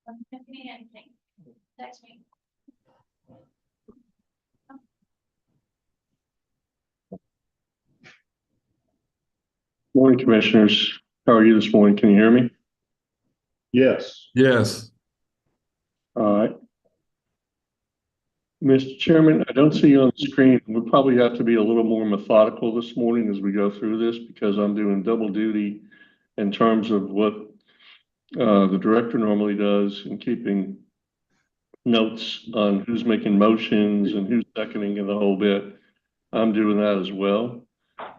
Text me. Morning, Commissioners. How are you this morning? Can you hear me? Yes. Yes. All right. Mr. Chairman, I don't see you on the screen. We probably have to be a little more methodical this morning as we go through this because I'm doing double duty in terms of what the director normally does and keeping notes on who's making motions and who's seconding and the whole bit. I'm doing that as well.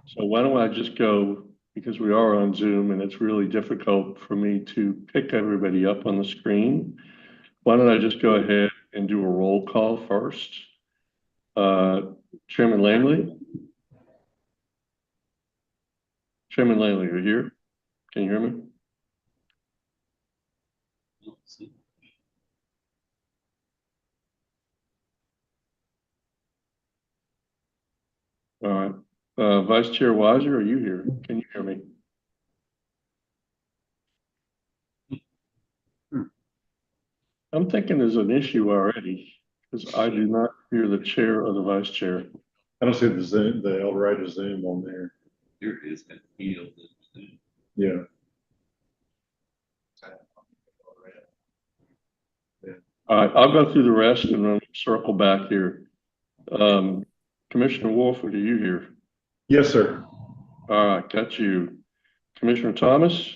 So why don't I just go, because we are on Zoom and it's really difficult for me to pick everybody up on the screen. Why don't I just go ahead and do a roll call first? Chairman Langley? Chairman Langley, are you here? Can you hear me? All right. Vice Chair Weiser, are you here? Can you hear me? I'm thinking there's an issue already because I do not hear the chair or the vice chair. I don't see the Zoom, the El Dorado Zoom on there. There is a field. Yeah. All right, I'll go through the rest and then circle back here. Commissioner Wolford, are you here? Yes, sir. All right, got you. Commissioner Thomas?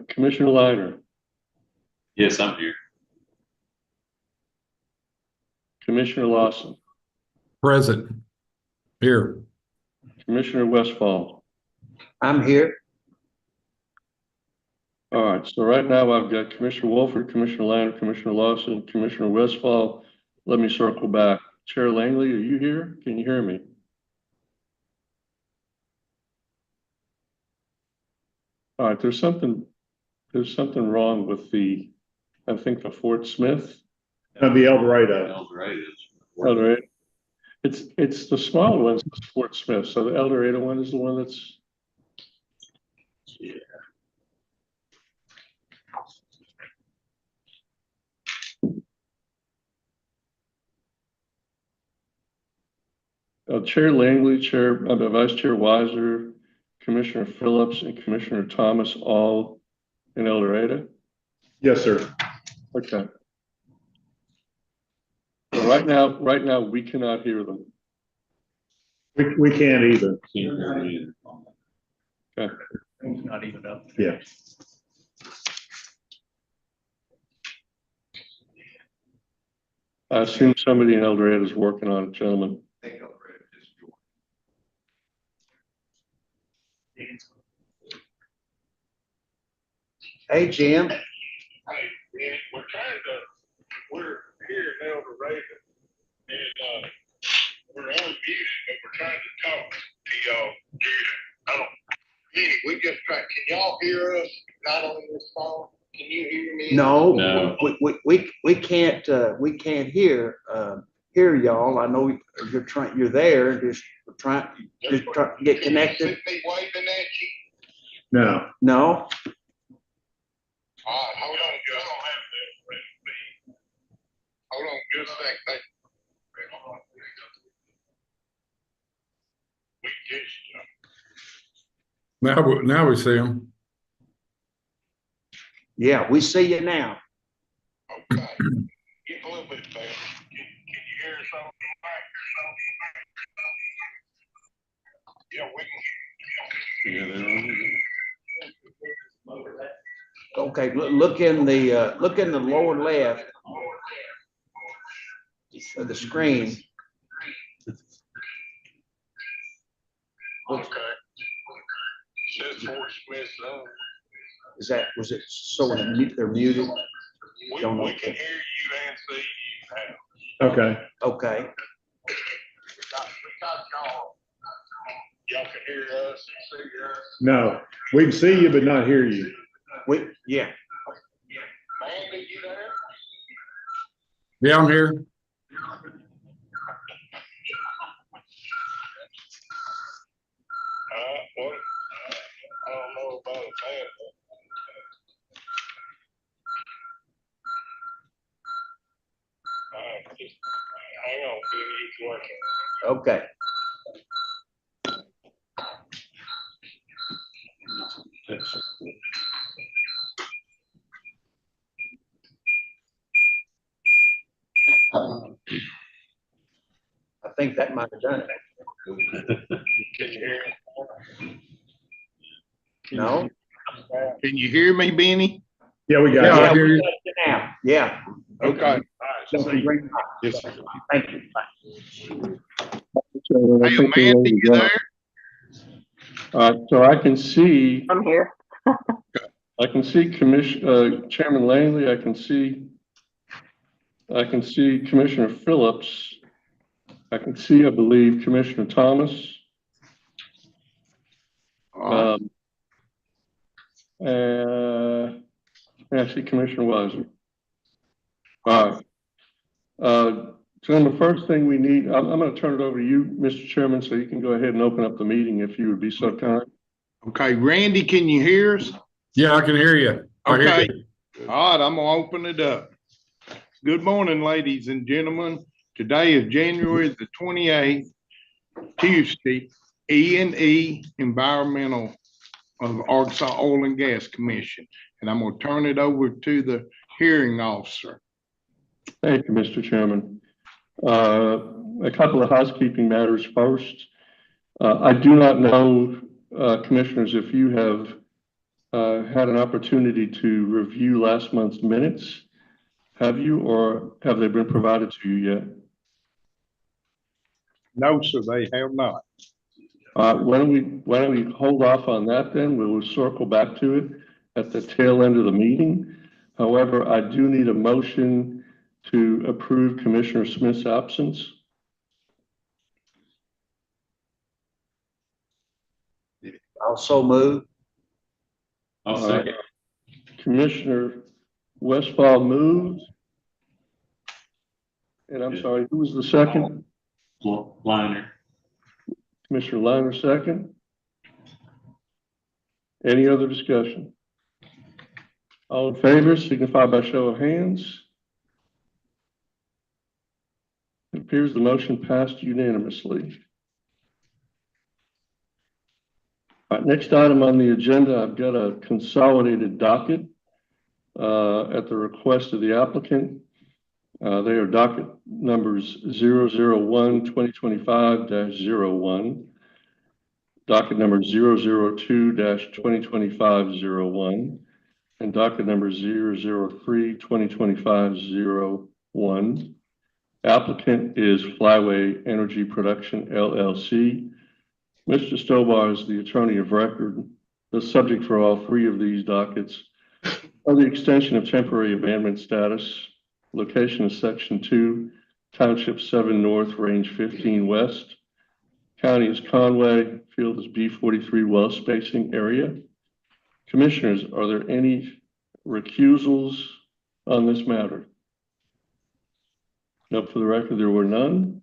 Commissioner Liner? Yes, I'm here. Commissioner Lawson? Present. Here. Commissioner Westfall? I'm here. All right, so right now I've got Commissioner Wolford, Commissioner Liner, Commissioner Lawson, Commissioner Westfall. Let me circle back. Chair Langley, are you here? Can you hear me? All right, there's something wrong with I think the Fort Smith. That'd be El Dorado. El Dorado. El Dorado. It's the smaller ones, Fort Smith. So the El Dorado one is the one that's. Yeah. Chair Langley, Vice Chair Weiser, Commissioner Phillips, and Commissioner Thomas all in El Dorado? Yes, sir. Okay. So right now we cannot hear them. We can't either. Okay. Not even up. Yeah. I assume somebody in El Dorado is working on it, gentlemen. Hey, Jim. Hey, we're here in El Dorado, and we're unmuted, but we're trying to talk to y'all. We just try. Can y'all hear us? Not on this phone. Can you hear me? No, No. we can't hear y'all. I know you're there, just trying to get connected. See me waving at you? No. No, All right, hold on, just don't have that. Hold on, just a second. We just. Now we see them. yeah, we see you now. Okay. Get a little bit better. Can you hear us on the mic or something? Yeah, we can hear you. Okay, look in the lower left of the screen. Okay. Says Fort Smith Zone. Was it so they're muted? We Don't know. can hear you and see you now. Okay. Okay. We got y'all. Y'all can hear us and see us. No, we can see you, but not hear you. Yeah. Mandy, you there? Yeah, I'm here. What? Hang on, he's working. Okay. I think that might have done it. Can you hear me? No? Can you hear me, Benny? Yeah, we Yeah, got I it. hear you. Now, yeah. Okay. All right, so Don't bring- Yes, sir. Thank you. So I Hey, think we're Amanda, ready to you go. there? So I can see, I'm here. Chairman Langley, I can see Commissioner Phillips. I can see, I believe, Commissioner Thomas. All right. I see Commissioner Weiser. All right. So the first thing we need, I'm going to turn it over to you, Mr. Chairman, so you can go ahead and open up the meeting if you would be so kind. Okay, Randy, can you hear us? Yeah, I can hear you. I hear Okay. you. All right, I'm gonna open it up. Good morning, ladies and gentlemen. Today is January the 28th, Tuesday, E&E Environmental of Arkansas Oil and Gas Commission. And I'm gonna turn it over to the hearing officer. Thank you, Mr. Chairman. A couple of housekeeping matters first. I do not know, Commissioners, if you have had an opportunity to review last month's minutes. Have you, or have they been provided to you yet? No, sir, they have not. Why don't we hold off on that then? We will circle back to it at the tail end of the meeting. However, I do need a motion to approve Commissioner Smith's absence. Also move. I'll second. Commissioner Westfall moved. And I'm sorry, who was the second? Liner. Commissioner Liner, second. Any other discussion? All in favor, signify by show of hands. It appears the motion passed unanimously. All right, next item on the agenda, I've got a consolidated docket at the request of the applicant. They are docket numbers 001-2025-01, docket number 002-2025-01, and docket number 003-2025-01. Applicant is Flyway Energy Production, LLC. Mr. Stobar is the attorney of record. The subject for all three of these dockets are the extension of temporary abandonment status. Location is Section 2, Township 7 North, Range 15 West. County is Conway. Field is B43 well spacing area. Commissioners, are there any recusals on this matter? Nope, for the record, there were none.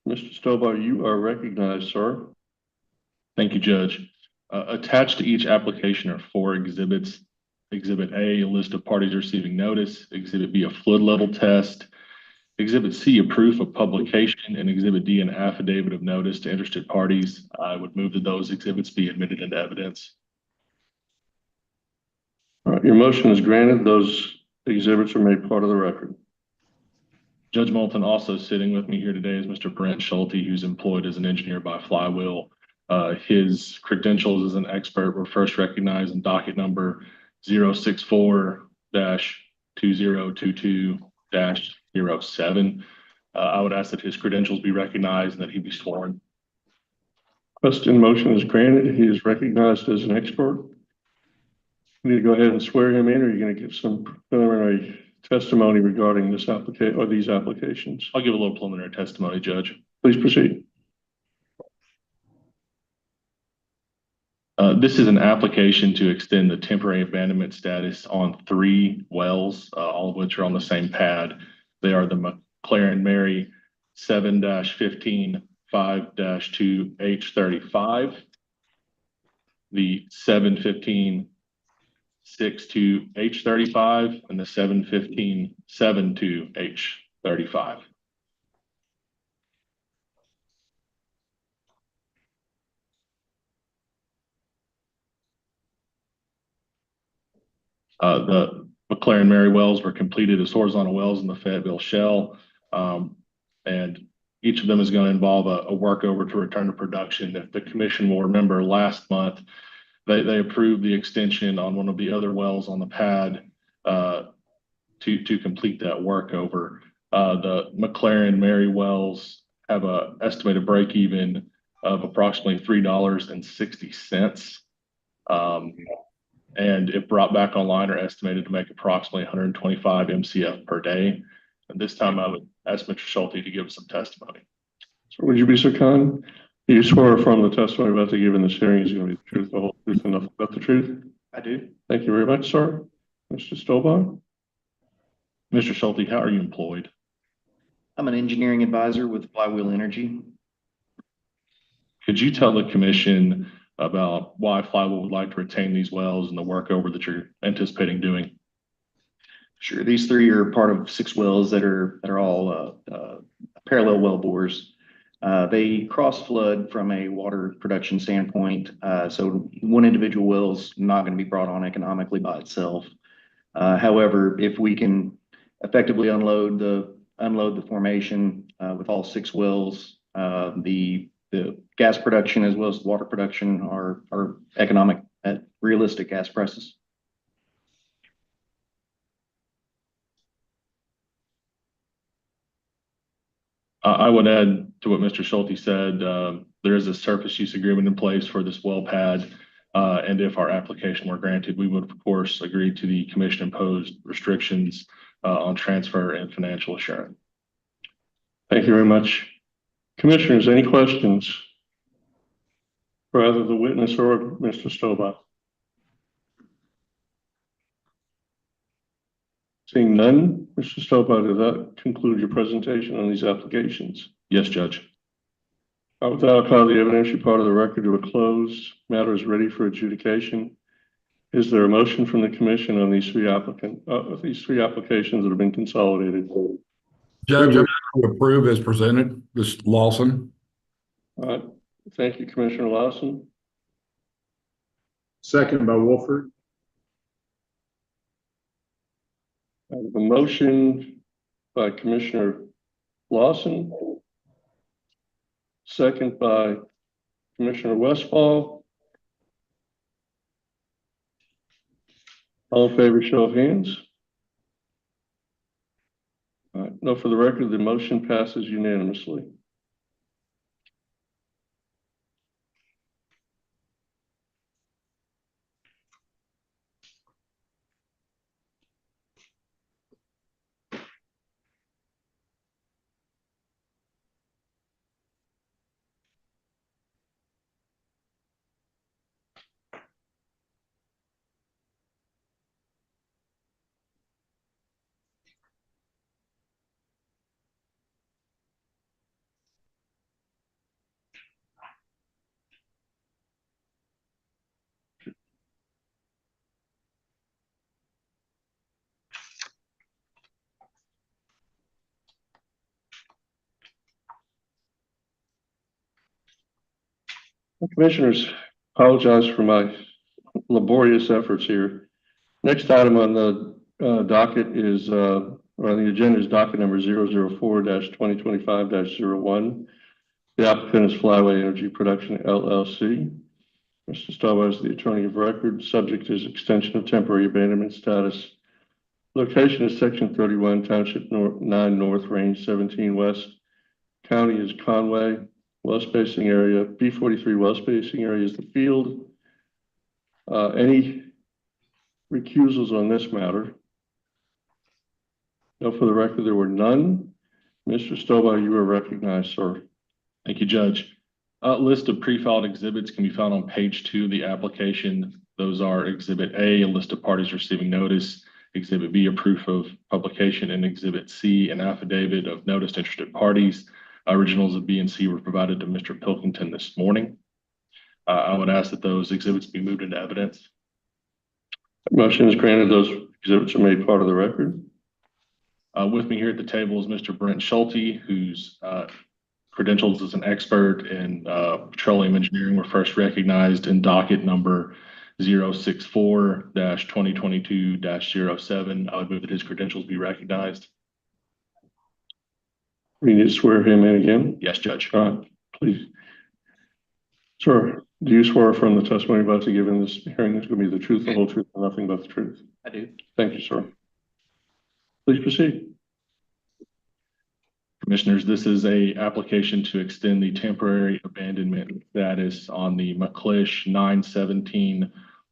Mr. Stobar, you are recognized, sir. Thank you, Judge. Attached to each application are 4 exhibits. Exhibit A, a list of parties receiving notice. Exhibit B, a flood level test. Exhibit C, a proof of publication, and Exhibit D, an affidavit of notice to interested parties. I would move that those exhibits be admitted into evidence. All right, your motion is granted. Those exhibits are made part of the record. Judge Moulton, also sitting with me here today is Mr. Brent Schulte, who's employed as an engineer by Flywheel. His credentials as an expert were first recognized in docket number 064-2022-07. I would ask that his credentials be recognized and that he be sworn. Question motion is granted. He is recognized as an expert. You need to go ahead and swear him in, or are you going to give some preliminary testimony regarding this application or these applications? I'll give a little preliminary testimony, Judge. Please proceed. This is an application to extend the temporary abandonment status on 3 wells, all of which are on the same pad. They are the McLaren Mary 7-15 5-2H35, the 7-15 6-2H35, and the 7-15 7-2H35. The McLaren Mary wells were completed as horizontal wells in the Fayetteville Shell. And each of them is going to involve a workover to return to production. If the commission will remember last month, they approved the extension on one of the other wells on the pad to complete that workover. The McLaren Mary wells have a estimated break even of approximately $3.60. And if brought back online are estimated to make approximately 125 MCF per day. And this time I would ask Mr. Schulte to give us some testimony. So would you be so kind? Do you swear or affirm the testimony about to give in this hearing is going to be the truth, the whole truth, and nothing but the truth? I do. Thank you very much, sir. Mr. Stolbar? Mr. Schulte, how are you employed? I'm an engineering advisor with Flywheel Energy. Could you tell the commission about why Flywheel would like to retain these wells and the workover that you're anticipating doing? Sure, these three are part of 6 wells that are all parallel well bores. They cross flood from a water production standpoint. So one individual well is not going to be brought on economically by itself. However, if we can effectively unload the formation with all 6 wells, the gas production as well as the water production are economic at realistic gas prices. I would add to what Mr. Schulte said. There is a surface use agreement in place for this well pad. And if our application were granted, we would, of course, agree to the commission imposed restrictions on transfer and financial assurance. Thank you very much. Commissioners, any questions for either the witness or Mr. Stolbar? Seeing none, Mr. Stolbar, does that conclude your presentation on these applications? Yes, Judge. With that, I'll call the evidentiary part of the record to a close. Matter is ready for adjudication. Is there a motion from the commission on these three applications that have been consolidated? Judge, I'm going to approve as presented, this Lawson. All right. Thank you, Commissioner Lawson. Second by Wolford. I have a motion by Commissioner Lawson, second by Commissioner Westfall. All in favor, show of hands. All right. No, for the record, the motion passes unanimously. Commissioners, apologize for my laborious efforts here. Next item on the docket is, or on the agenda is docket number 004-2025-01. The applicant is Flyway Energy Production LLC. Mr. Stolbar is the attorney of record. Subject is extension of temporary abandonment status. Location is section 31, township 9 north, range 17 west. County is Conway. Well spacing area, B43 well spacing area is the field. Any recusals on this matter? No, for the record, there were none. Mr. Stolbar, you are recognized, sir. Thank you, Judge. A list of pre-filed exhibits can be found on page 2 of the application. Those are Exhibit A, a list of parties receiving notice, Exhibit B, a proof of publication, and Exhibit C, an affidavit of notice to interested parties. Originals of B and C were provided to Mr. Pilkington this morning. I would ask that those exhibits be moved into evidence. Motion is granted. Those exhibits are made part of the record. With me here at the table is Mr. Brent Schulte, whose credentials as an expert in petroleum engineering were first recognized in docket number 064-2022-07. I would move that his credentials be recognized. We need to swear him in again. Yes, Judge. All right, please. Sir, do you swear from the testimony about to give in this hearing is going to be the truth, the whole truth, and nothing but the truth? I do. Thank you, sir. Please proceed. Commissioners, this is a application to extend the temporary abandonment status on the McClish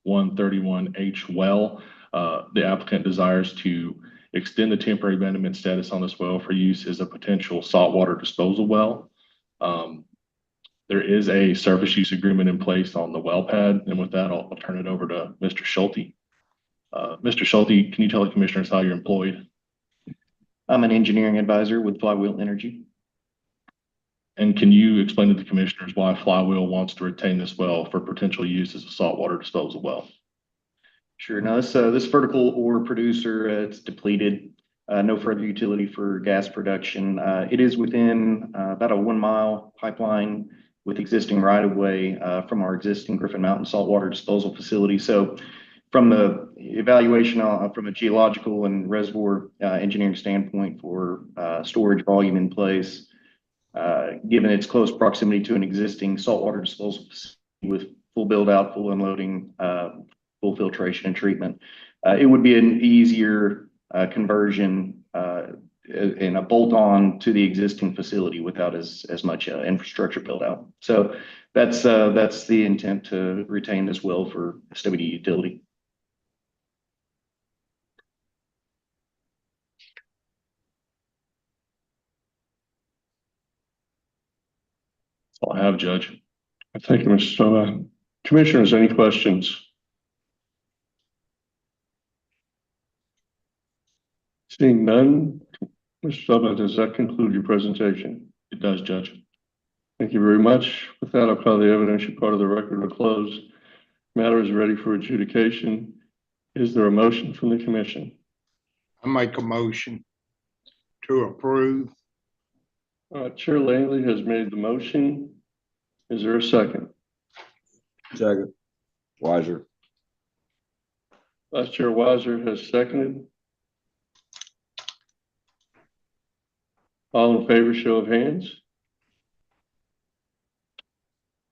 917-131H well. The applicant desires to extend the temporary abandonment status on this well for use as a potential saltwater disposal well. There is a surface use agreement in place on the well pad, and with that, I'll turn it over to Mr. Schulte. Mr. Schulte, can you tell the commissioners how you're employed? I'm an engineering advisor with Flywheel Energy. And can you explain to the commissioners why Flywheel wants to retain this well for potential use as a saltwater disposal well? Sure. Now, this vertical ore producer, it's depleted. No further utility for gas production. It is within about a 1 mile pipeline with existing right of way from our existing Griffin Mountain saltwater disposal facility. So from the evaluation from a geological and reservoir engineering standpoint for storage volume in place, given its close proximity to an existing saltwater disposal facility with full build out, full unloading, full filtration and treatment, it would be an easier conversion and a bolt on to the existing facility without as much infrastructure build out. So that's the intent, to retain this well for SWD utility. That's all I have, Judge. Thank you, Mr. Stovall. Commissioners, any questions? Seeing none, Mr. Stovall, does that conclude your presentation? It does, Judge. Thank you very much. With that, I'll call the evidentiary part of the record to close. Matter is ready for adjudication. Is there a motion from the commission? I make a motion to approve. Chair Langley has made the motion. Is there a second? Second. Weiser. Vice Chair Weiser has seconded. All in favor, show of hands.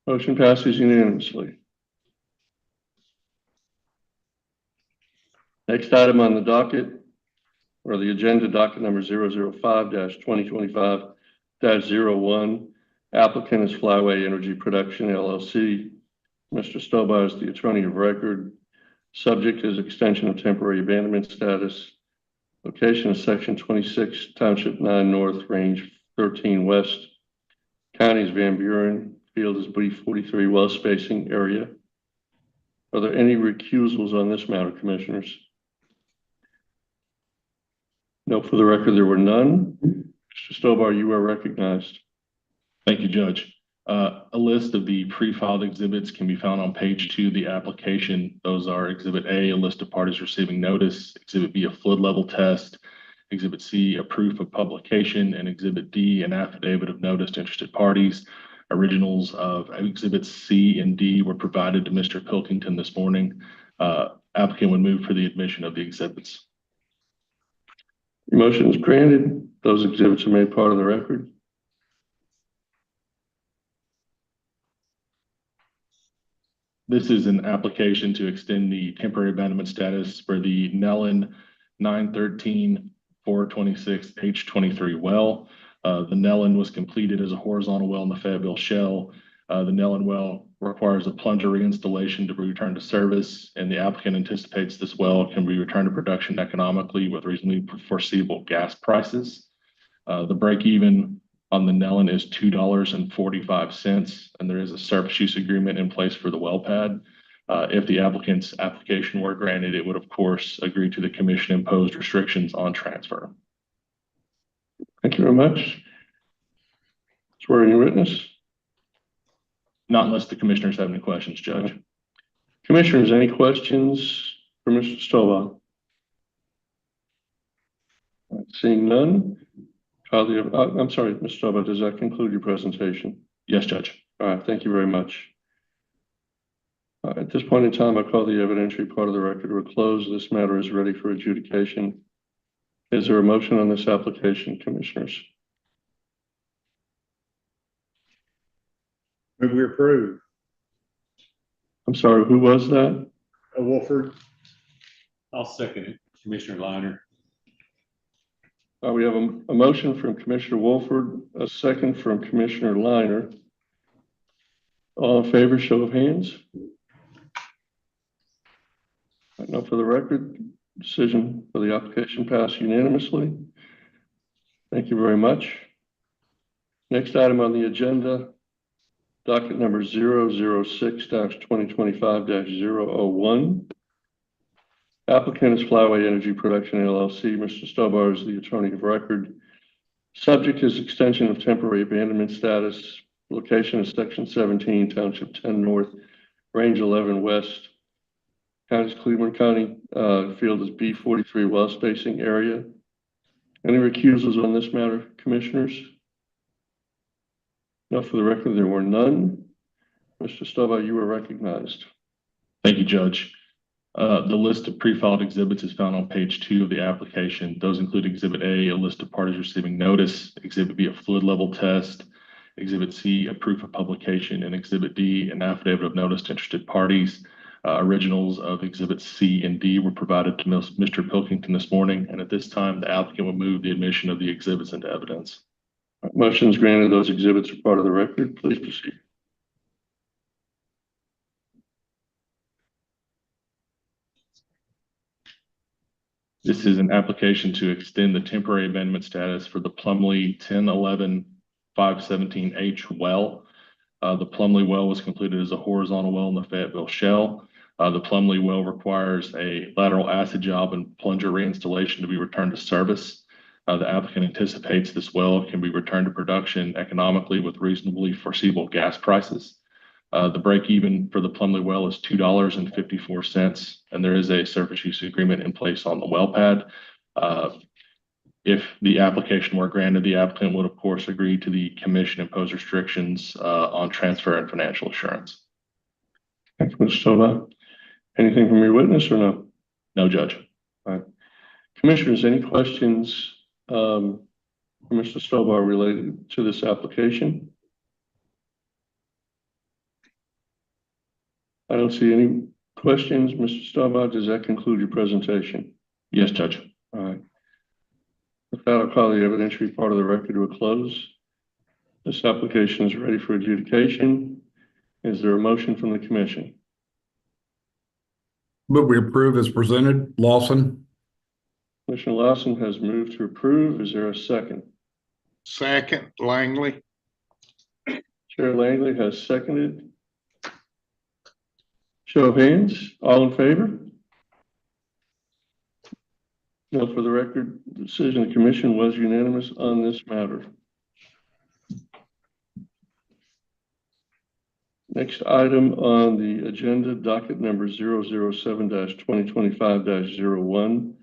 Motion passes unanimously. Next item on the docket, or the agenda, docket number 005-2025-01. Applicant is Flyway Energy Production, LLC. Mr. Stovall is the attorney of record. Subject is extension of temporary abandonment status. Location is section 26, township 9 north, range 13 west. County is Van Buren. Field is B43, well spacing area. Are there any recusals on this matter, commissioners? No, for the record, there were none. Mr. Stovall, you are recognized. Thank you, Judge. A list of the pre-filed exhibits can be found on page 2 of the application. Those are Exhibit A, a list of parties receiving notice, Exhibit B, a flood level test, Exhibit C, a proof of publication, and Exhibit D, an affidavit of notice to interested parties. Originals of Exhibits C and D were provided to Mr. Pilkington this morning. Applicant would move for the admission of the exhibits. Your motion is granted. Those exhibits are made part of the record. This is an application to extend the temporary abandonment status for the Nellen 913-426H23 well. The Nellen was completed as a horizontal well in the Fayetteville Shell. The Nellen well requires a plunger reinstallation to be returned to service, and the applicant anticipates this well can be returned to production economically with reasonably foreseeable gas prices. The break even on the Nellen is $2.45, and there is a surface use agreement in place for the well pad. If the applicant's application were granted, it would, of course, agree to the commission imposed restrictions on transfer. Thank you very much. Swearing witness. Not unless the commissioners have any questions, Judge. Commissioners, any questions for Mr. Stovall? Seeing none. I'm sorry, Mr. Stovall, does that conclude your presentation? Yes, Judge. All right, thank you very much. At this point in time, I call the evidentiary part of the record to a close. This matter is ready for adjudication. Is there a motion on this application, commissioners? Move we approve. I'm sorry, who was that? Wolford. I'll second it, Commissioner Liner. We have a motion from Commissioner Wolford, a second from Commissioner Liner. All in favor, show of hands. Now for the record, decision for the application passed unanimously. Thank you very much. Next item on the agenda, docket number 006-2025-001. Applicant is Flyway Energy Production LLC. Mr. Stobar is the attorney of record. Subject is extension of temporary abandonment status. Location is section 17, township 10 north, range 11 west. County is Cleveland County. Field is B43 well spacing area. Any recusals on this matter, commissioners? No, for the record, there were none. Mr. Stobar, you are recognized. Thank you, Judge. The list of pre-filed exhibits is found on page 2 of the application. Those include Exhibit A, a list of parties receiving notice, Exhibit B, a fluid level test, Exhibit C, a proof of publication, and Exhibit D, an affidavit of notice to interested parties. Originals of Exhibits C and D were provided to Mr. Pilkington this morning, and at this time, the applicant will move the admission of the exhibits into evidence. Motion is granted. Those exhibits are part of the record. Please proceed. This is an application to extend the temporary amendment status for the Plumley 1011-517H well. The Plumley well was completed as a horizontal well in the Fayetteville Shell. The Plumley well requires a lateral acid job and plunger reinstallation to be returned to service. The applicant anticipates this well can be returned to production economically with reasonably foreseeable gas prices. The break even for the Plumley well is $2.54, and there is a surface use agreement in place on the well pad. If the application were granted, the applicant would, of course, agree to the commission imposed restrictions on transfer and financial assurance. Thank you, Mr. Stobar. Anything from your witness or no? No, Judge. All right. Commissioners, any questions for Mr. Stobar related to this application? I don't see any questions. Mr. Stobar, does that conclude your presentation? Yes, Judge. All right. With that, I'll call the evidentiary part of the record to a close. This application is ready for adjudication. Is there a motion from the commission? But we approve as presented. Lawson. Commissioner Lawson has moved to approve. Is there a second? Second, Langley. Chair Langley has seconded. Show of hands. All in favor? No, for the record, the decision of the commission was unanimous on this matter. Next item on the agenda, docket number 007-2025-01.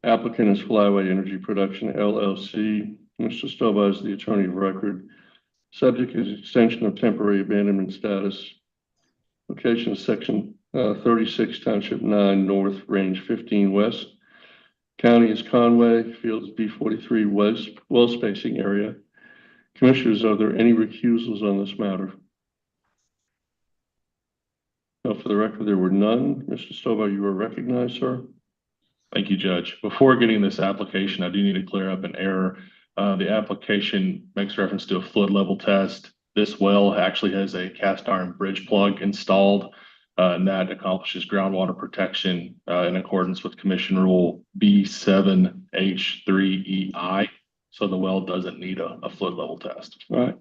Applicant is Flyway Energy Production LLC. Mr. Stobar is the attorney of record. Subject is extension of temporary abandonment status. Location is section 36, township 9 north, range 15 west. County is Conway. Field is B43 west well spacing area. Commissioners, are there any recusals on this matter? No, for the record, there were none. Mr. Stobar, you are recognized, sir. Thank you, Judge. Before getting this application, I do need to clear up an error. The application makes reference to a fluid level test. This well actually has a cast iron bridge plug installed, and that accomplishes groundwater protection in accordance with Commission Rule B7H3EI. So the well doesn't need a fluid level test. All right.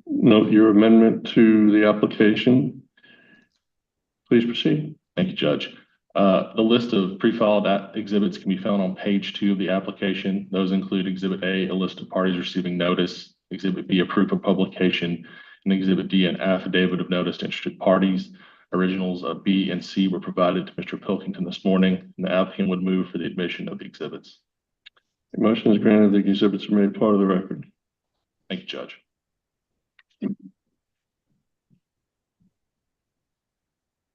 Note your amendment to the application. Please proceed. Thank you, Judge. The list of pre-filed exhibits can be found on page 2 of the application. Those include Exhibit A, a list of parties receiving notice, Exhibit B, a proof of publication, and Exhibit D, an affidavit of notice to interested parties. Originals of B and C were provided to Mr. Pilkington this morning, and the applicant would move for the admission of the exhibits. The motion is granted. The exhibits are made part of the record. Thank you, Judge.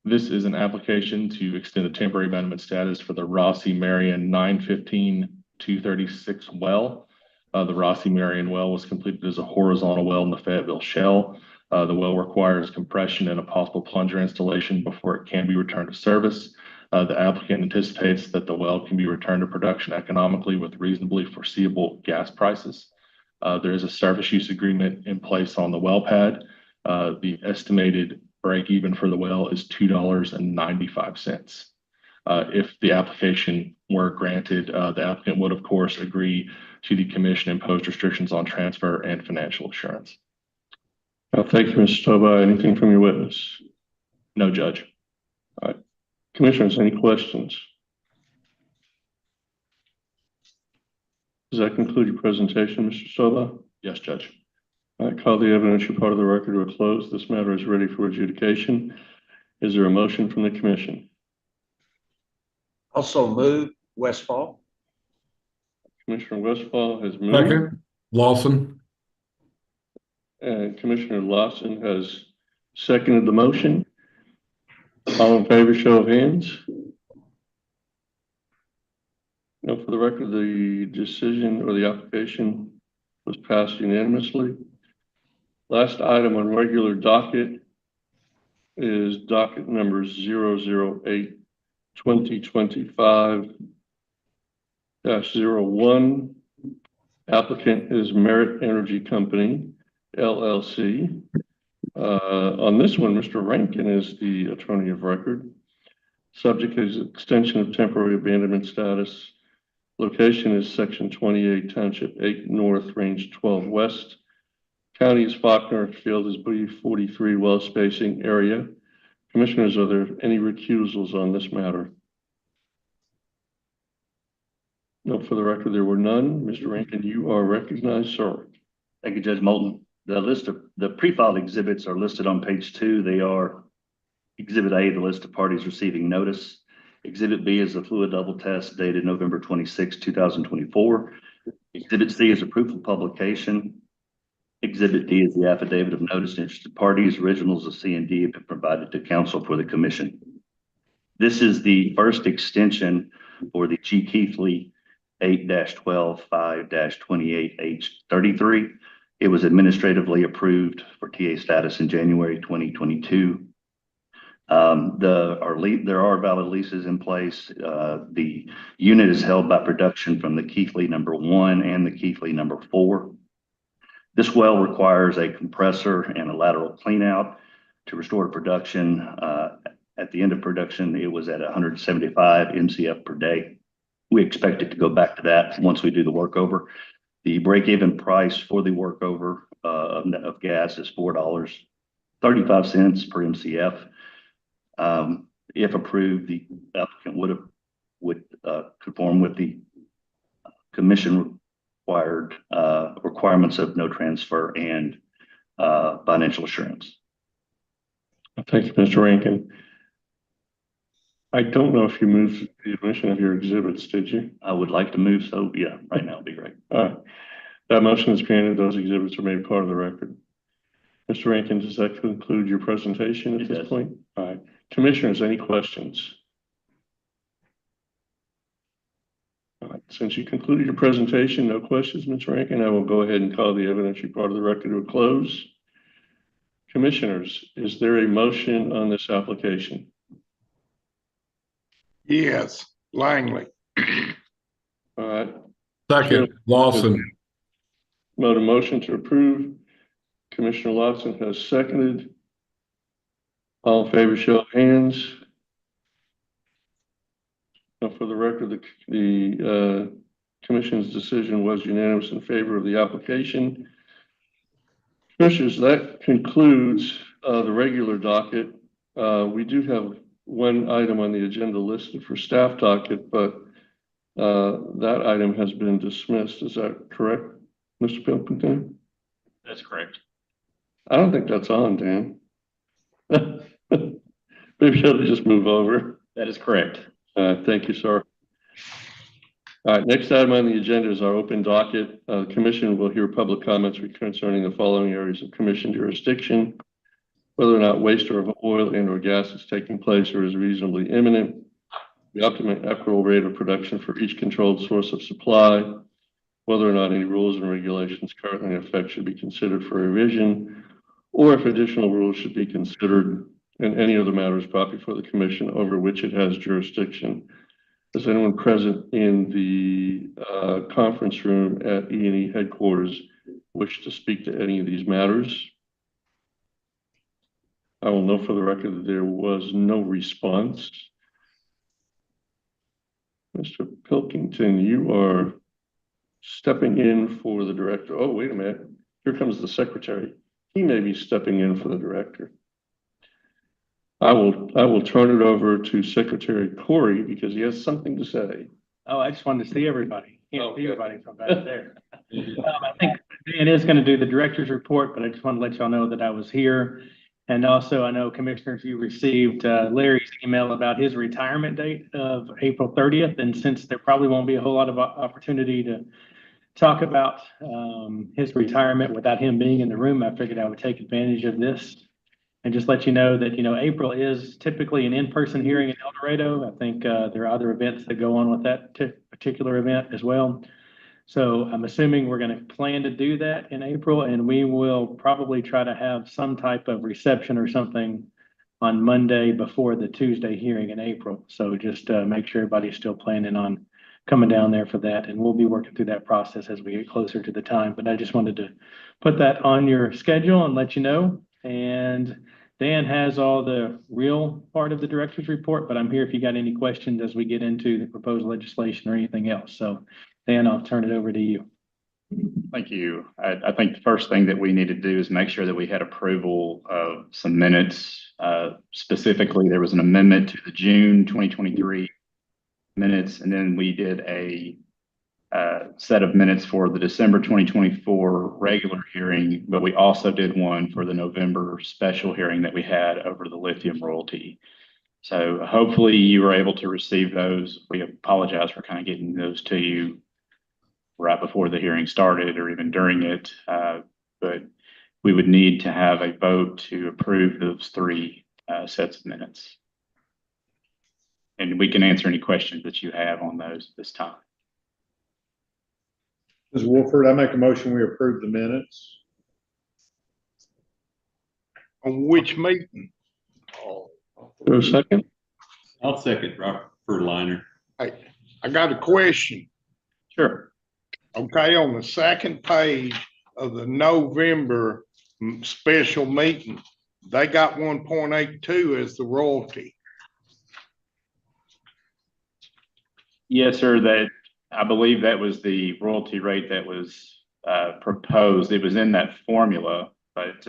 This is an application to extend a temporary abandonment status for the Rossi Marion 915-236 well. The Rossi Marion well was completed as a horizontal well in the Fayetteville Shell. The well requires compression and a possible plunger installation before it can be returned to service. The applicant anticipates that the well can be returned to production economically with reasonably foreseeable gas prices. There is a service use agreement in place on the well pad. The estimated break even for the well is $2.95. If the application were granted, the applicant would, of course, agree to the commission imposed restrictions on transfer and financial assurance. Thank you, Mr. Stovall. Anything from your witness? No, Judge. Commissioners, any questions? Does that conclude your presentation, Mr. Stovall? Yes, Judge. I call the evidentiary part of the record to a close. This matter is ready for adjudication. Is there a motion from the commission? Also move Westfall. Commissioner Westfall has moved. Second, Lawson. And Commissioner Lawson has seconded the motion. All in favor, show of hands. Now, for the record, the decision or the application was passed unanimously. Last item on regular docket is docket number 008-2025-01. Applicant is Merit Energy Company, LLC. On this one, Mr. Rankin is the attorney of record. Subject is extension of temporary abandonment status. Location is section 28, township 8 north, range 12 west. County is Faulkner, field is B43, well spacing area. Commissioners, are there any recusals on this matter? No, for the record, there were none. Mr. Rankin, you are recognized, sir. Thank you, Judge Moulton. The list of the pre-filed exhibits are listed on page 2. They are Exhibit A, the list of parties receiving notice. Exhibit B is the fluid double test dated November 26, 2024. Exhibit C is a proof of publication. Exhibit D is the affidavit of notice to interested parties. Originals of C and D have been provided to counsel for the commission. This is the first extension for the G. Keithley 8-12-5-28H33. It was administratively approved for TA status in January 2022. There are valid leases in place. The unit is held by production from the Keithley number 1 and the Keithley number 4. This well requires a compressor and a lateral clean out to restore production. At the end of production, it was at 175 MCF per day. We expect it to go back to that once we do the workover. The break-even price for the workover of gas is $4.35 per MCF. If approved, the applicant would conform with the commission required requirements of no transfer and financial assurance. Thank you, Mr. Rankin. I don't know if you moved the admission of your exhibits, did you? I would like to move, so yeah, right now would be great. All right. That motion is granted. Those exhibits are made part of the record. Mr. Rankin, does that conclude your presentation at this point? All right. Commissioners, any questions? All right. Since you concluded your presentation, no questions, Mr. Rankin, I will go ahead and call the evidentiary part of the record to a close. Commissioners, is there a motion on this application? Yes, Langley. All right. Second, Lawson. Mode of motion to approve. Commissioner Lawson has seconded. All in favor, show of hands. Now, for the record, the commission's decision was unanimous in favor of the application. Commissioners, that concludes the regular docket. We do have one item on the agenda listed for staff docket, but that item has been dismissed. Is that correct, Mr. Pilkington? That's correct. I don't think that's on, Dan. Maybe I'll just move over. That is correct. Thank you, sir. All right, next item on the agenda is our open docket. The commission will hear public comments concerning the following areas of commission jurisdiction. whether or not waste of oil and or gas is taking place or is reasonably imminent, the optimum equitable rate of production for each controlled source of supply, whether or not any rules and regulations currently in effect should be considered for revision, or if additional rules should be considered, and any other matters brought before the commission over which it has jurisdiction. Does anyone present in the conference room at E&E headquarters wish to speak to any of these matters? I will note for the record that there was no response. Mr. Pilkington, you are stepping in for the director. Oh, wait a minute. Here comes the secretary. He may be stepping in for the director. I will turn it over to Secretary Corey because he has something to say. Oh, I just wanted to see everybody. Can't Okay. see everybody from back there. I think Dan is going to do the director's report, but I just want to let y'all know that I was here. And also, I know commissioners, you received Larry's email about his retirement date of April 30th. And since there probably won't be a whole lot of opportunity to talk about his retirement without him being in the room, I figured I would take advantage of this and just let you know that, April is typically an in-person hearing in El Dorado. I think there are other events that go on with that particular event as well. So I'm assuming we're going to plan to do that in April, and we will probably try to have some type of reception or something on Monday before the Tuesday hearing in April. So just make sure everybody's still planning on coming down there for that, and we'll be working through that process as we get closer to the time. But I just wanted to put that on your schedule and let you know. And Dan has all the real part of the director's report, but I'm here if you got any questions as we get into the proposed legislation or anything else. So Dan, I'll turn it over to you. Thank you. I think the first thing that we need to do is make sure that we had approval of some minutes. Specifically, there was an amendment to the June 2023 minutes, and then we did a set of minutes for the December 2024 regular hearing, but we also did one for the November special hearing that we had over the lithium royalty. So hopefully you were able to receive those. We apologize for kind of getting those to you right before the hearing started or even during it. But we would need to have a vote to approve those three sets of minutes. And we can answer any questions that you have on those this time. Ms. Wolford, I make a motion, we approve the minutes. On which meeting? For a second? I'll second Robert Liner. Hey, I got a question. Sure. Okay, on the second page of the November special meeting, they got 1.82 as the royalty. Yes, sir. I believe that was the royalty rate that was proposed. It was in that formula, but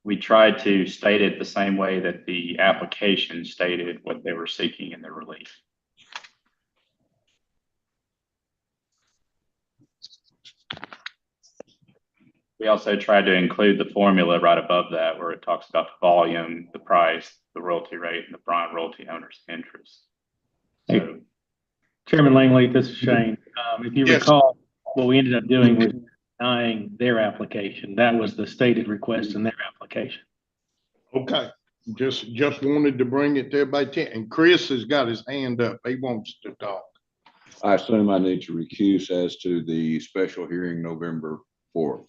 we tried to state it the same way that the application stated what they were seeking in the relief. We also tried to include the formula right above that where it talks about the volume, the price, the royalty rate, and the prime royalty owner's interest. So, Chairman Langley, this is Shane. If you Yes. recall, what we ended up doing was denying their application. That was the stated request in their application. Okay, just wanted to bring it to everybody. And Chris has got his hand up. He wants to talk. I assume I need to recuse as to the special hearing November 4th,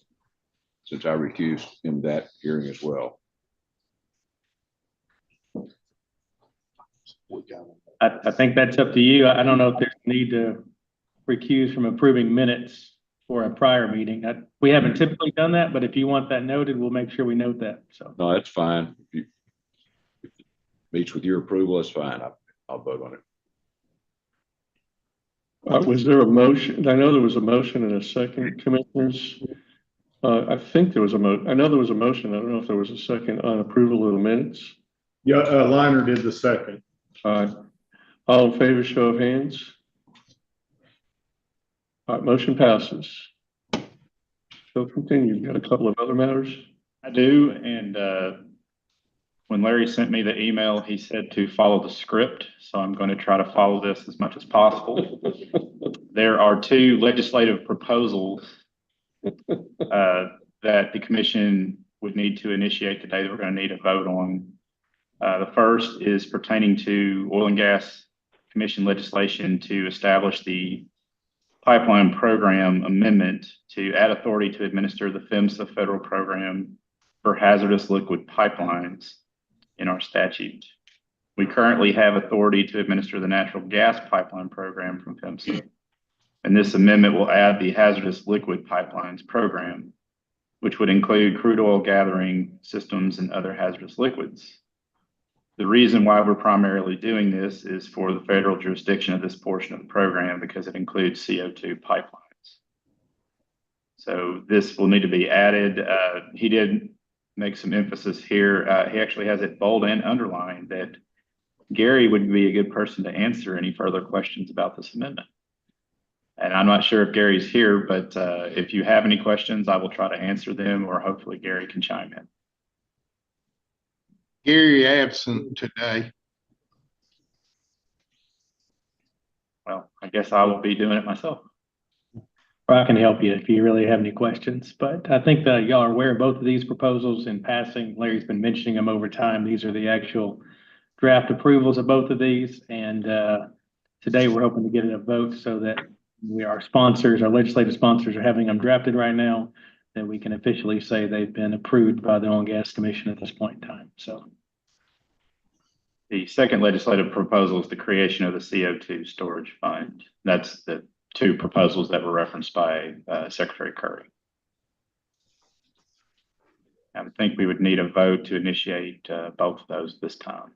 since I recused in that hearing as well. I think that's up to you. I don't know if there's a need to recuse from approving minutes for a prior meeting. We haven't typically done that, but if you want that noted, we'll make sure we note that. So No, that's fine. If it meets with your approval, that's fine. I'll vote on it. Was there a motion? I know there was a motion and a second, commissioners. I think there was I know there was a motion. I don't know if there was a second on approval of the minutes. Yeah, Liner did the second. All in favor, show of hands. All right, motion passes. So continue. You got a couple of other matters? I do, and when Larry sent me the email, he said to follow the script, so I'm going to try to follow this as much as possible. There are two legislative proposals that the commission would need to initiate today that we're going to need a vote on. The first is pertaining to Oil and Gas Commission legislation to establish the pipeline program amendment to add authority to administer the PHMSA federal program for hazardous liquid pipelines in our statute. We currently have authority to administer the natural gas pipeline program from PHMSA. And this amendment will add the hazardous liquid pipelines program, which would include crude oil gathering systems and other hazardous liquids. The reason why we're primarily doing this is for the federal jurisdiction of this portion of the program because it includes CO2 pipelines. So this will need to be added. He did make some emphasis here. He actually has it bold and underlined that Gary would be a good person to answer any further questions about this amendment. And I'm not sure if Gary's here, but if you have any questions, I will try to answer them, or hopefully Gary can chime in. Gary absent today. Well, I guess I will be doing it myself. Or I can help you if you really have any questions, but I think that y'all are aware of both of these proposals in passing. Larry's been mentioning them over time. These are the actual draft approvals of both of these. And today we're hoping to get a vote so that our sponsors, our legislative sponsors are having them drafted right now, that we can officially say they've been approved by the Oil and Gas Commission at this point in time. So the second legislative proposal is the creation of the CO2 storage fund. That's the two proposals that were referenced by Secretary Curry. I would think we would need a vote to initiate both of those this time.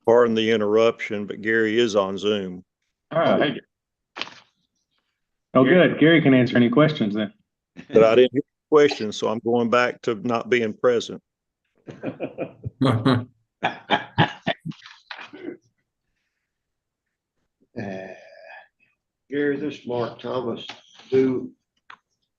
Pardon the interruption, but Gary is on Zoom. All right. Oh, good. Gary can answer any questions then. But I didn't hear the question, so I'm going back to not being present. Gary, this is Mark Thomas. Do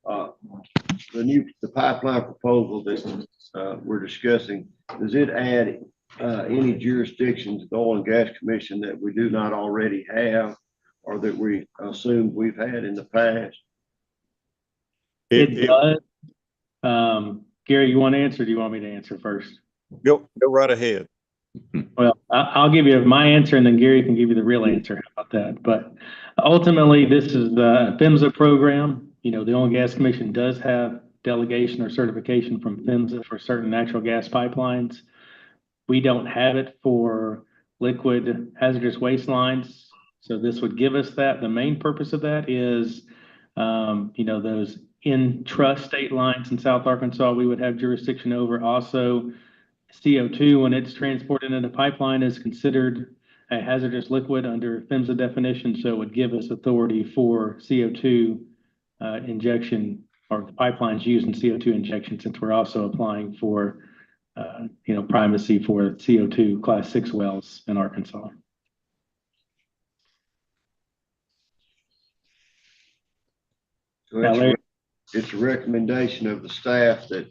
the pipeline proposal that we're discussing, does it add any jurisdictions to the Oil and Gas Commission that we do not already have, or that we assumed we've had in the past? It does. Gary, you want to answer, or do you want me to answer first? Go right ahead. Well, I'll give you my answer, and then Gary can give you the real answer. How about that? But ultimately, this is the PHMSA program. You know, the Oil and Gas Commission does have delegation or certification from PHMSA for certain natural gas pipelines. We don't have it for liquid hazardous waste lines. So this would give us that. The main purpose of that is, you know, those intrastate lines in South Arkansas, we would have jurisdiction over. Also, CO2, when it's transported in a pipeline, is considered a hazardous liquid under PHMSA definition. So it would give us authority for CO2 injection, or the pipelines used in CO2 injection, since we're also applying for, you know, primacy for CO2 class 6 wells in Arkansas. So it's a recommendation of the staff that,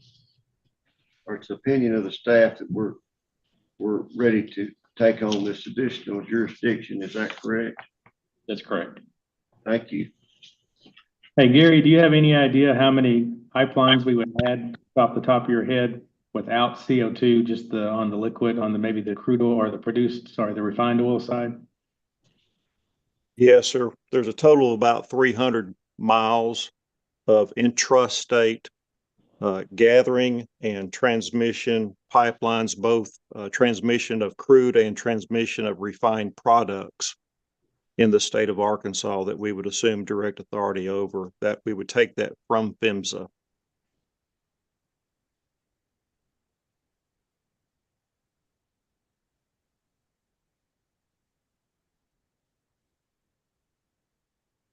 or it's the opinion of the staff that we're ready to take on this additional jurisdiction. Is that correct? That's correct. Thank you. Hey, Gary, do you have any idea how many pipelines we would add off the top of your head without CO2, just on the liquid, on maybe the crude oil or the refined oil side? Yes, sir. There's a total of about 300 miles of intrastate gathering and transmission pipelines, both transmission of crude and transmission of refined products in the state of Arkansas, that we would assume direct authority over, that we would take that from PHMSA.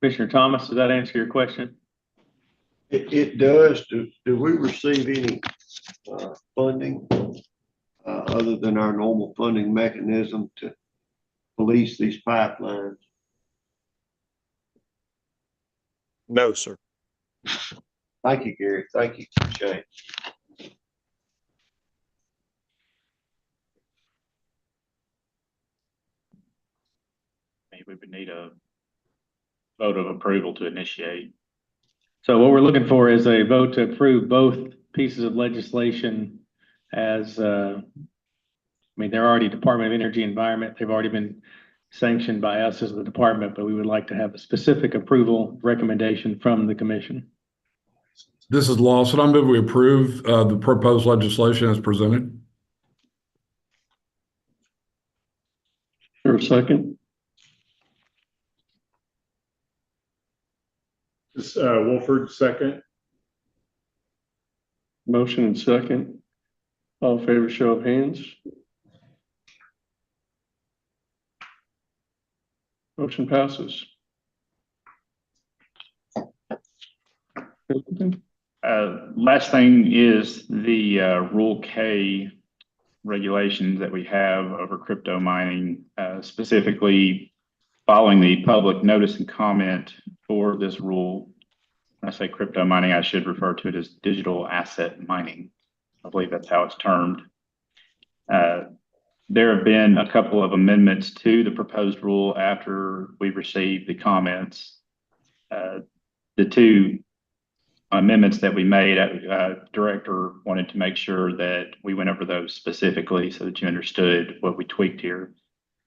Commissioner Thomas, does that answer your question? It does. Do we receive any funding other than our normal funding mechanism to police these pipelines? No, sir. Thank you, Gary. Thank you, Shane. We would need a vote of approval to initiate. So what we're looking for is a vote to approve both pieces of legislation as, I mean, they're already Department of Energy Environment. They've already been sanctioned by us as the department, but we would like to have a specific approval recommendation from the commission. This is Lawson. I move we approve the proposed legislation as presented. For a second, Wolford, second. motion and second. All in favor, show of hands. Motion passes. Last thing is the Rule K regulations that we have over crypto mining, specifically following the public notice and comment for this rule. When I say crypto mining, I should refer to it as digital asset mining. I believe that's how it's termed. There have been a couple of amendments to the proposed rule after we received the comments. The two amendments that we made, director wanted to make sure that we went over those specifically so that you understood what we tweaked here.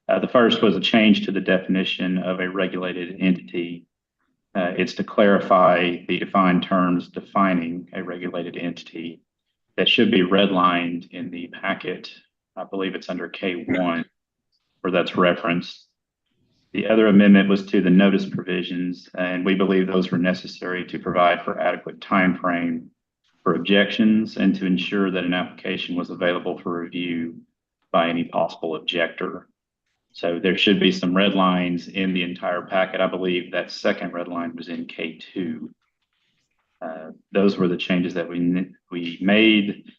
The first was a change to the definition of a regulated entity. It's to clarify the defined terms defining a regulated entity that should be redlined in the packet. I believe it's under K1 where that's referenced. The other amendment was to the notice provisions, and we believe those were necessary to provide for adequate time frame for objections and to ensure that an application was available for review by any possible objector. So there should be some red lines in the entire packet. I believe that second red line was in K2. Those were the changes that we made.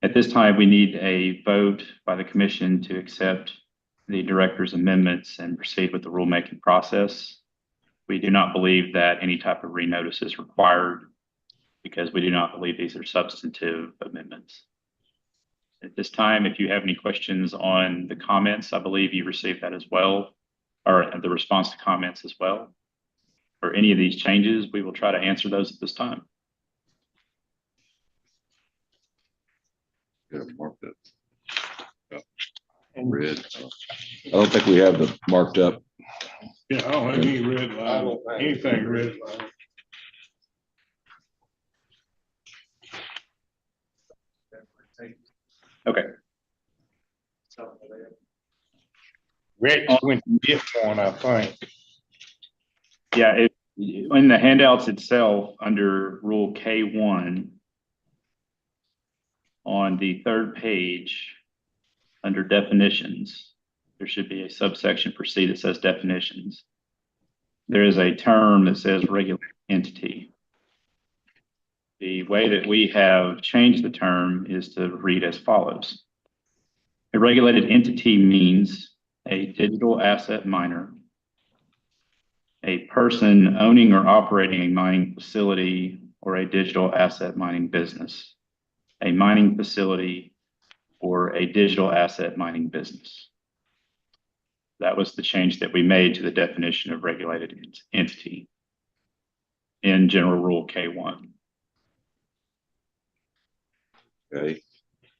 At this time, we need a vote by the commission to accept the director's amendments and proceed with the rulemaking process. We do not believe that any type of renotice is required because we do not believe these are substantive amendments. At this time, if you have any questions on the comments, I believe you received that as well, or the response to comments as well. For any of these changes, we will try to answer those at this time. Yeah, marked up. Red. I don't think we have the marked up. Yeah, I don't have any red line, anything red line. Okay. Rex went to get one, I think. Yeah, in the handouts itself, under Rule K1, on the third page, under definitions, there should be a subsection for C that says definitions. There is a term that says regulated entity. The way that we have changed the term is to read as follows. A regulated entity means a digital asset miner, a person owning or operating a mining facility or a digital asset mining business, a mining facility or a digital asset mining business. That was the change that we made to the definition of regulated entity in General Rule K1. Okay,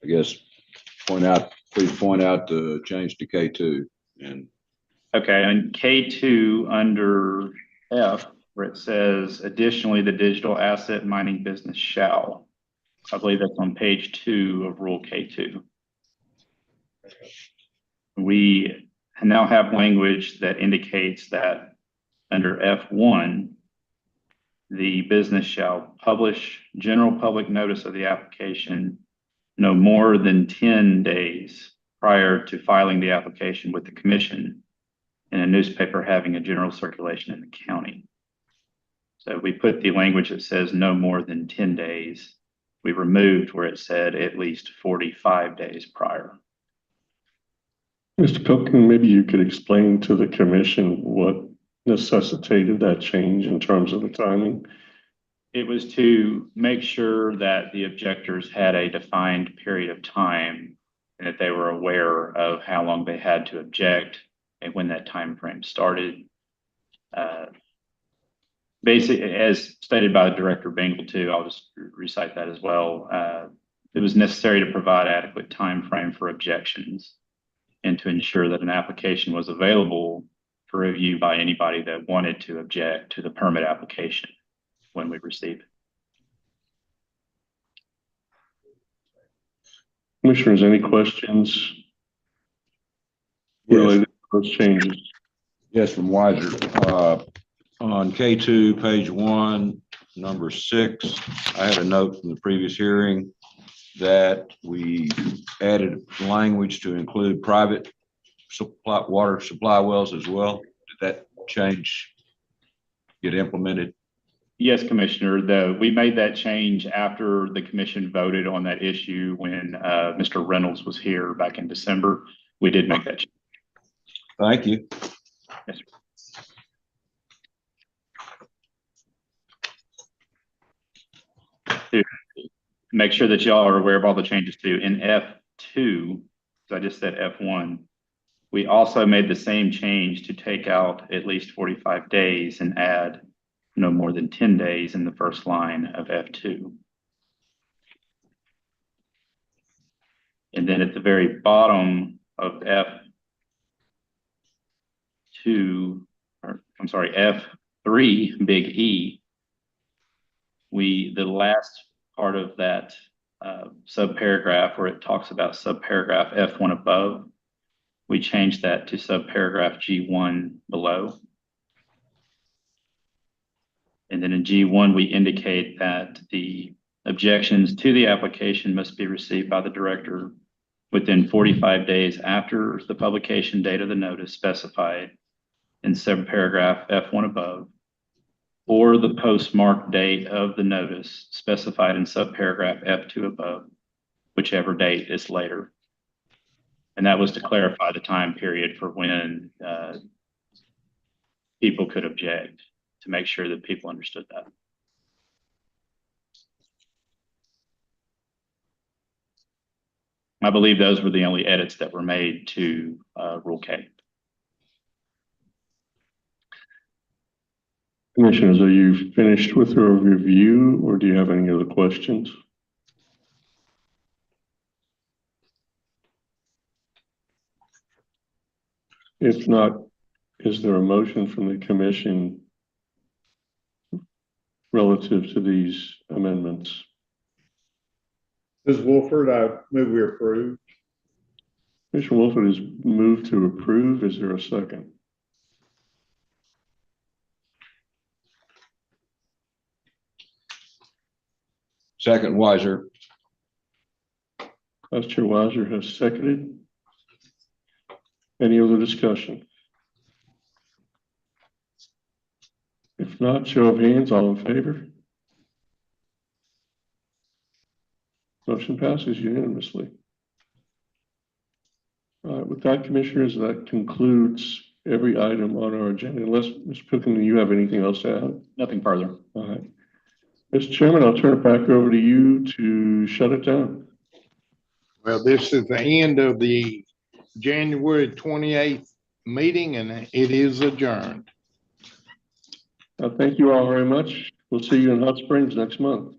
I guess please point out the change to K2 and. Okay, and K2 under F, where it says additionally, the digital asset mining business shall. I believe that's on page 2 of Rule K2. We now have language that indicates that under F1, the business shall publish general public notice of the application no more than 10 days prior to filing the application with the commission in a newspaper having a general circulation in the county. So we put the language that says no more than 10 days. We removed where it said at least 45 days prior. Mr. Pilkin, maybe you could explain to the commission what necessitated that change in terms of the timing. It was to make sure that the objectors had a defined period of time and that they were aware of how long they had to object and when that time frame started. Basically, as stated by Director Bingle too, I'll just recite that as well. It was necessary to provide adequate time frame for objections and to ensure that an application was available for review by anybody that wanted to object to the permit application when we receive it. Commissioners, any questions related to those changes? Yes, from Wiser. On K2, page 1, number 6, I had a note from the previous hearing that we added language to include private water supply wells as well. Did that change get implemented? Yes, Commissioner, we made that change after the commission voted on that issue when Mr. Reynolds was here back in December. We did make that change. Thank you. Yes, sir. To make sure that y'all are aware of all the changes too. In F2, so I just said F1, we also made the same change to take out at least 45 days and add no more than 10 days in the first line of F2. And then at the very bottom of F2, or I'm sorry, F3, big E, the last part of that subparagraph where it talks about subparagraph F1 above, we changed that to subparagraph G1 below. And then in G1, we indicate that the objections to the application must be received by the director within 45 days after the publication date of the notice specified in subparagraph F1 above, or the postmark date of the notice specified in subparagraph F2 above, whichever date is later. And that was to clarify the time period for when people could object, to make sure that people understood that. I believe those were the only edits that were made to Rule K. Commissioners, are you finished with your review or do you have any other questions? If not, is there a motion from the commission relative to these amendments? Ms. Wolford, I move we approve. Commissioner Wolford has moved to approve. Is there a second? Second, Wiser. Vice Chair Weiser has seconded. Any other discussion? If not, show of hands, all in favor. Motion passes unanimously. All right, with that, Commissioners, that concludes every item on our agenda. Unless, Mr. Cooken, do you have anything else to add? Nothing further. All right. Mr. Chairman, I'll turn it back over to you to shut it down. Well, this is the end of the January 28th meeting, and it is adjourned. Thank you all very much. We'll see you in Hot Springs next month.